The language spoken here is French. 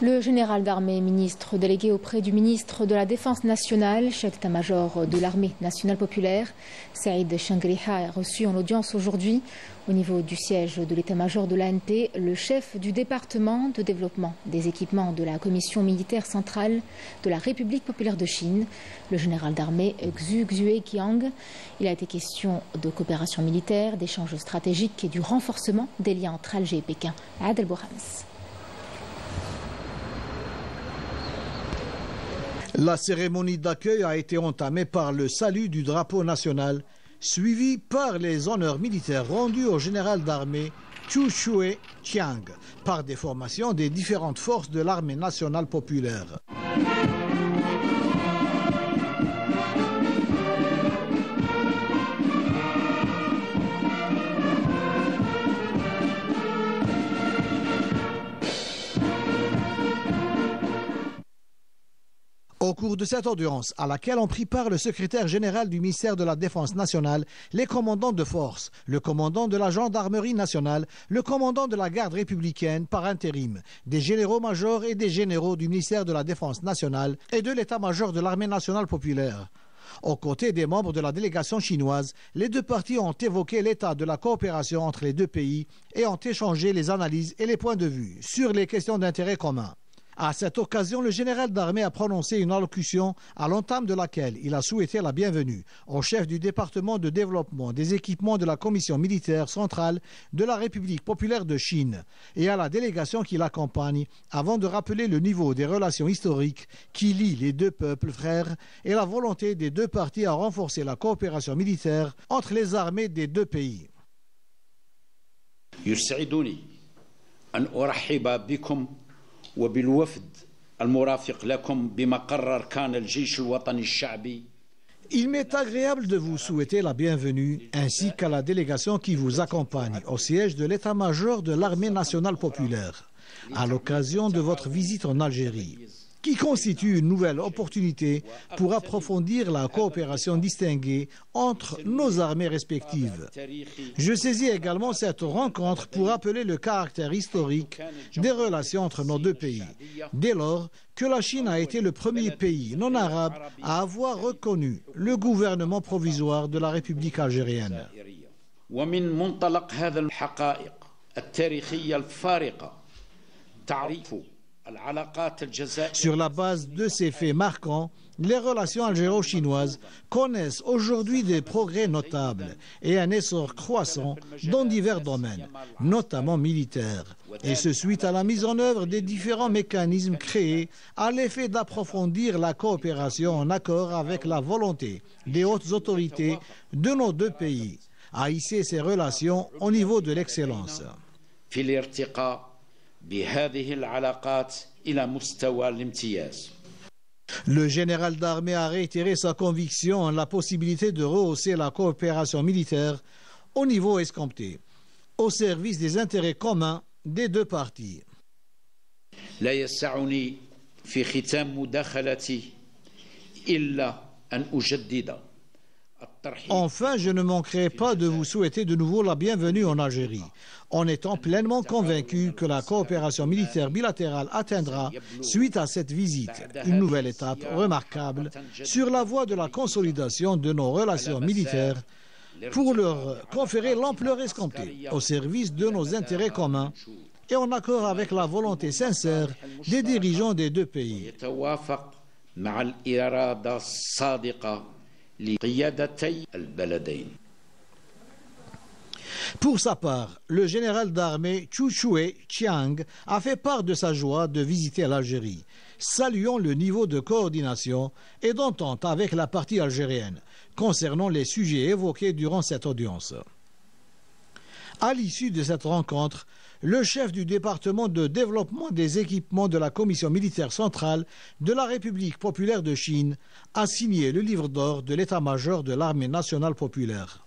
Le général d'armée, ministre délégué auprès du ministre de la Défense nationale, chef d'état-major de l'armée nationale populaire, Saïd Changriha, a reçu en audience aujourd'hui, au niveau du siège de l'état-major de l'ANP, le chef du département de développement des équipements de la commission militaire centrale de la République populaire de Chine, le général d'armée Xu Xueqiang. Il a été question de coopération militaire, d'échanges stratégiques et du renforcement des liens entre Alger et Pékin. Adel Bouhams. La cérémonie d'accueil a été entamée par le salut du drapeau national, suivi par les honneurs militaires rendus au général d'armée Xu Xueqiang par des formations des différentes forces de l'armée nationale populaire. Au cours de cette audience, à laquelle ont pris part le secrétaire général du ministère de la Défense nationale, les commandants de force, le commandant de la gendarmerie nationale, le commandant de la garde républicaine par intérim, des généraux-majors et des généraux du ministère de la Défense nationale et de l'état-major de l'armée nationale populaire. Aux côtés des membres de la délégation chinoise, les deux parties ont évoqué l'état de la coopération entre les deux pays et ont échangé les analyses et les points de vue sur les questions d'intérêt commun. À cette occasion, le général d'armée a prononcé une allocution à l'entame de laquelle il a souhaité la bienvenue au chef du département de développement des équipements de la commission militaire centrale de la République populaire de Chine et à la délégation qui l'accompagne avant de rappeler le niveau des relations historiques qui lient les deux peuples frères et la volonté des deux parties à renforcer la coopération militaire entre les armées des deux pays. وبالوفد المرافق لكم بمقر أركان الجيش الوطني الشعبي. Il m'est agréable de vous souhaiter la bienvenue ainsi qu'à la délégation qui vous accompagne au siège de l'état-major de l'armée nationale populaire à l'occasion de votre visite en Algérie, qui constitue une nouvelle opportunité pour approfondir la coopération distinguée entre nos armées respectives. Je saisis également cette rencontre pour rappeler le caractère historique des relations entre nos deux pays, dès lors que la Chine a été le premier pays non arabe à avoir reconnu le gouvernement provisoire de la République algérienne. Sur la base de ces faits marquants, les relations algéro-chinoises connaissent aujourd'hui des progrès notables et un essor croissant dans divers domaines, notamment militaires, et ce suite à la mise en œuvre des différents mécanismes créés à l'effet d'approfondir la coopération en accord avec la volonté des hautes autorités de nos deux pays à hisser ces relations au niveau de l'excellence. Le général d'armée a réitéré sa conviction en la possibilité de rehausser la coopération militaire au niveau escompté, au service des intérêts communs des deux parties. لا يسعني في ختام مداخلتي إلا أن أجدد. Enfin, je ne manquerai pas de vous souhaiter de nouveau la bienvenue en Algérie, en étant pleinement convaincu que la coopération militaire bilatérale atteindra, suite à cette visite, une nouvelle étape remarquable sur la voie de la consolidation de nos relations militaires pour leur conférer l'ampleur escomptée au service de nos intérêts communs et en accord avec la volonté sincère des dirigeants des deux pays. Pour sa part, le général d'armée Xu Xueqiang a fait part de sa joie de visiter l'Algérie, saluant le niveau de coordination et d'entente avec la partie algérienne concernant les sujets évoqués durant cette audience. À l'issue de cette rencontre, le chef du département de développement des équipements de la commission militaire centrale de la République populaire de Chine a signé le livre d'or de l'état-major de l'armée nationale populaire.